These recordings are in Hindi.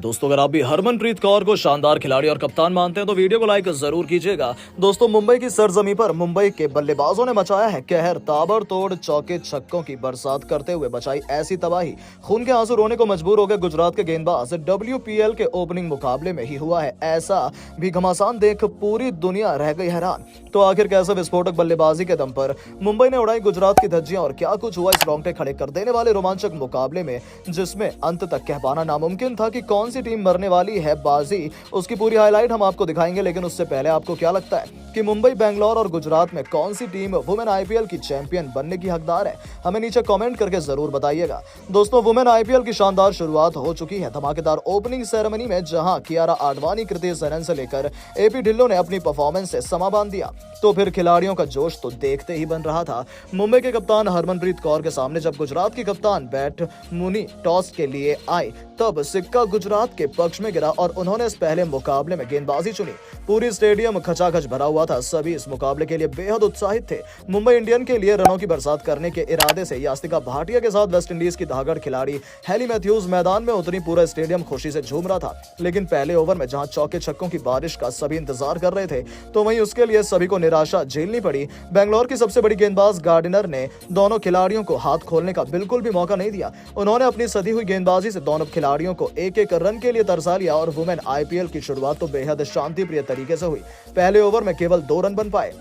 दोस्तों, अगर आप भी हरमनप्रीत कौर को शानदार खिलाड़ी और कप्तान मानते हैं तो वीडियो को लाइक जरूर कीजिएगा। दोस्तों, मुंबई की सरजमी पर मुंबई के बल्लेबाजों ने मचाया है कहर। ताबड़तोड़ चौके छक्कों की बरसात करते हुए बचाई ऐसी तबाही, खून के आंसू रोने को मजबूर हो गए गुजरात के गेंदबाज। WPL के ओपनिंग मुकाबले में ही हुआ है ऐसा भी घमासान देख पूरी दुनिया रह गई हैरान। तो आखिर कैसे विस्फोटक बल्लेबाजी के दम पर मुंबई ने उड़ाई गुजरात की धज्जियां और क्या कुछ हुआ इस रोंगटे खड़े कर देने वाले रोमांचक मुकाबले में, जिसमें अंत तक कह पाना नामुमकिन था कि कौन सी टीम मरने वाली है बाजी। उसकी पूरी हाईलाइट हम आपको दिखाएंगे, लेकिन उससे पहले आपको क्या लगता है कि मुंबई, बेंगलोर और गुजरात में कौन सी टीम वुमेन IPL की चैंपियन बनने की हकदार है? हमें नीचे कमेंट करके जरूर बताइएगा। दोस्तों, वुमेन IPL की शानदार शुरुआत हो चुकी है धमाकेदार ओपनिंग सेरेमनी में, जहां कियारा आडवाणी, कृति सनन से लेकर AP ढिल्लों ने अपनी परफॉर्मेंस से समा बांध दिया। तो फिर खिलाड़ियों का जोश तो देखते ही बन रहा था। मुंबई के कप्तान हरमनप्रीत कौर के सामने जब गुजरात की कप्तान बैट मुनी टॉस के लिए आई, तब सिक्का गुजरात के पक्ष में गिरा और उन्होंने इस पहले मुकाबले में गेंदबाजी चुनी। पूरी स्टेडियम खचाखच भरा हुआ था। सभी इस मुकाबले के लिए बेहद उत्साहित थे। मुंबई इंडियन के लिए रनों की बरसात करने के इरादे से यास्तिका भाटिया के साथ वेस्टइंडीज की धागड़ खिलाड़ी हेली मैथ्यूज मैदान में उतरी। पूरा स्टेडियम खुशी से झूम रहा था। लेकिन पहले ओवर में जहां चौके छक्कों की बारिश का सभी इंतजार कर रहे थे, तो वहीं उसके लिए सभी को निराशा झेलनी पड़ी। बेंगलोर की सबसे बड़ी गेंदबाज गार्डिनर ने दोनों खिलाड़ियों को हाथ खोलने का बिल्कुल भी मौका नहीं दिया। उन्होंने अपनी सधी हुई गेंदबाजी से दोनों खिलाड़ियों को एक एक रन के लिए तरसा लिया और वुमेन IPL की शुरुआत तो बेहद शांति प्रिय तरीके से हुई। पहले ओवर में केवल 2 रन बन पाए।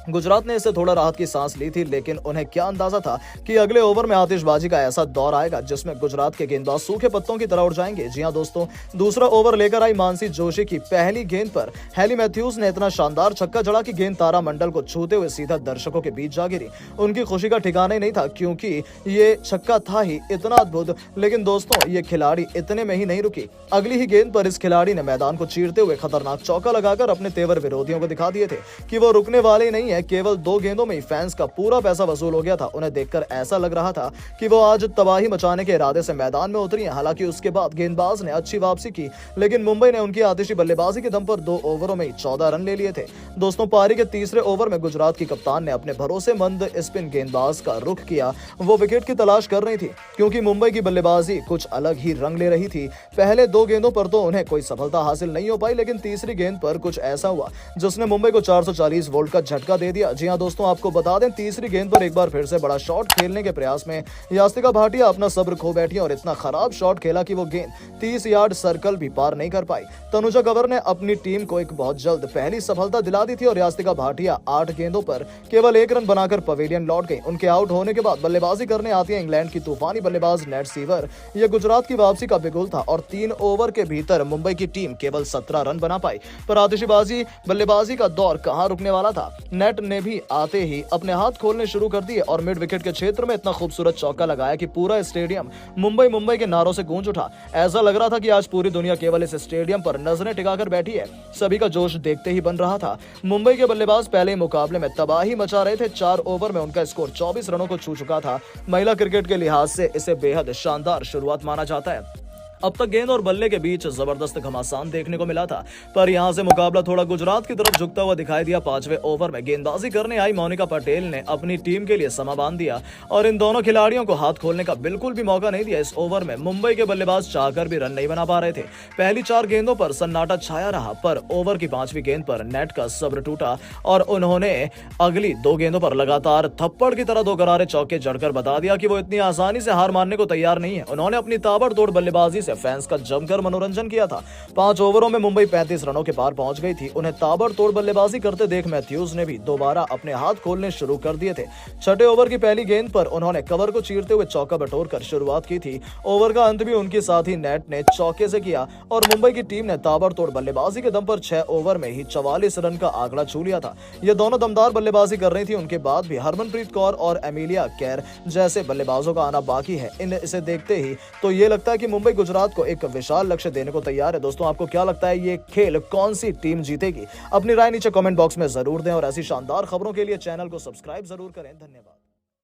गुजरात ने इससे थोड़ा राहत की सांस ली थी, लेकिन उन्हें क्या अंदाजा था कि अगले ओवर में आतिशबाजी का ऐसा दौर आएगा जिसमें गुजरात के गेंदबाज सूखे पत्तों की तरह उड़ जाएंगे। जी हां दोस्तों, दूसरा ओवर लेकर आई मानसी जोशी की पहली गेंद पर हेली मैथ्यूज ने इतना शानदार छक्का जड़ा कि गेंद तारामंडल को छूते हुए सीधा दर्शकों के बीच जा गिरी। उनकी खुशी का ठिकाना ही नहीं था, क्योंकि ये छक्का था ही इतना अद्भुत। लेकिन दोस्तों, ये खिलाड़ी इतने में ही नहीं रुकी। अगली ही गेंद पर इस खिलाड़ी ने मैदान को चीरते हुए खतरनाक चौका लगाकर अपने तेवर विरोधियों को दिखा दिए थे कि वो रुकने वाले नहीं है। केवल 2 गेंदों में ही फैंस का पूरा पैसा वसूल हो गया था। उन्हें देखकर ऐसा लग रहा था कि वो आज तबाही मचाने के इरादे से मैदान में उतरी हैं। हालांकि उसके बाद गेंदबाज ने अच्छी वापसी की, लेकिन मुंबई ने उनकी आतिशी बल्लेबाजी के दम पर 2 ओवरों में ही 14 रन ले लिए थे। दोस्तों, पारी के तीसरे ओवर में गुजरात की कप्तान ने अपने भरोसेमंद स्पिन गेंदबाज का रुख किया। वो विकेट की तलाश कर रही थी, क्योंकि मुंबई की बल्लेबाजी कुछ अलग ही रंग ले रही थी। पहले 2 गेंदों पर तो उन्हें कोई सफलता हासिल नहीं हो पाई, लेकिन तीसरी गेंद पर कुछ ऐसा हुआ जिसने मुंबई को 440 वोल्ट का झटका दे दिया। जी हां दोस्तों, आपको बता दें, तीसरी गेंद पर एक बार फिर से बड़ा शॉट खेलने के प्रयास में यास्तिका भाटिया अपना सब्र खो बैठी और इतना खराब शॉट खेला कि वो गेंद 30 यार्ड सर्कल भी पार नहीं कर पाई। तनुजा कंवर ने अपनी टीम को एक बहुत जल्द पहली सफलता दिला दी थी और यास्तिका भाटिया 8 गेंदों पर केवल 1 रन बनाकर पवेलियन लौट गई। उनके आउट होने के बाद बल्लेबाजी करने आती है इंग्लैंड की तूफानी बल्लेबाज नेट सीवर। यह गुजरात की वापसी का बिगुल था और 3 ओवर के भीतर मुंबई की टीम केवल 17 रन बना पाई। पर आतिशबाजी बल्लेबाजी का दौर कहां रुकने वाला था। नेट ने भी आते ही अपने हाथ खोलने शुरू कर दिए और मिड विकेट के क्षेत्र में इतना खूबसूरत चौका लगाया कि पूरा स्टेडियम मुंबई मुंबई के नारों से गूंज उठा। ऐसा लग रहा था कि आज पूरी दुनिया केवल इस स्टेडियम पर नजरें टिकाकर बैठी है। सभी का जोश देखते ही बन रहा था। मुंबई के बल्लेबाज पहले ही मुकाबले में तबाही मचा रहे थे। 4 ओवर में उनका स्कोर 24 रनों को छू चुका था। महिला क्रिकेट के लिहाज से इसे बेहद शानदार शुरुआत माना जाता है। अब तक गेंद और बल्ले के बीच जबरदस्त घमासान देखने को मिला था, पर यहां से मुकाबला थोड़ा गुजरात की तरफ झुकता हुआ दिखाई दिया। 5वें ओवर में गेंदबाजी करने आई मोनिका पटेल ने अपनी टीम के लिए समा बांध दिया और इन दोनों खिलाड़ियों को हाथ खोलने का बिल्कुल भी मौका नहीं दिया। इस ओवर में मुंबई के बल्लेबाज चाहकर भी रन नहीं बना पा रहे थे। पहली 4 गेंदों पर सन्नाटा छाया रहा, पर ओवर की 5वीं गेंद पर नेट का सब्र टूटा और उन्होंने अगली 2 गेंदों पर लगातार थप्पड़ की तरह 2 करारे चौके जड़कर बता दिया कि वो इतनी आसानी से हार मानने को तैयार नहीं है। उन्होंने अपनी ताबड़तोड़ बल्लेबाजी से फैंस का जमकर मनोरंजन किया था। 5 ओवरों में मुंबई 35 रनों के पार पहुंच गई थी। उन्हें ताबड़तोड़ बल्लेबाजी करते देख मैथ्यूज ने भी दोबारा अपने हाथ खोलने शुरू कर दिए थे। 6ठे ओवर की पहली गेंद पर उन्होंने कवर को चीरते हुए चौका बटोरकर शुरुआत की थी। ओवर का अंत भी उनके साथ ही नेट ने चौके से किया और मुंबई की टीम ने ताबड़तोड़ बल्लेबाजी के दम पर 6 ओवर में ही 44 रन का आंकड़ा छू लिया था। ये दोनों दमदार बल्लेबाजी कर रही थी। उनके बाद भी हरमनप्रीत कौर और एमिलिया केर जैसे बल्लेबाजों का आना बाकी है। इसे देखते ही तो ये लगता है कि मुंबई गुजरात को एक विशाल लक्ष्य देने को तैयार है। दोस्तों, आपको क्या लगता है, ये खेल कौन सी टीम जीतेगी? अपनी राय नीचे कमेंट बॉक्स में जरूर दें और ऐसी शानदार खबरों के लिए चैनल को सब्सक्राइब जरूर करें। धन्यवाद।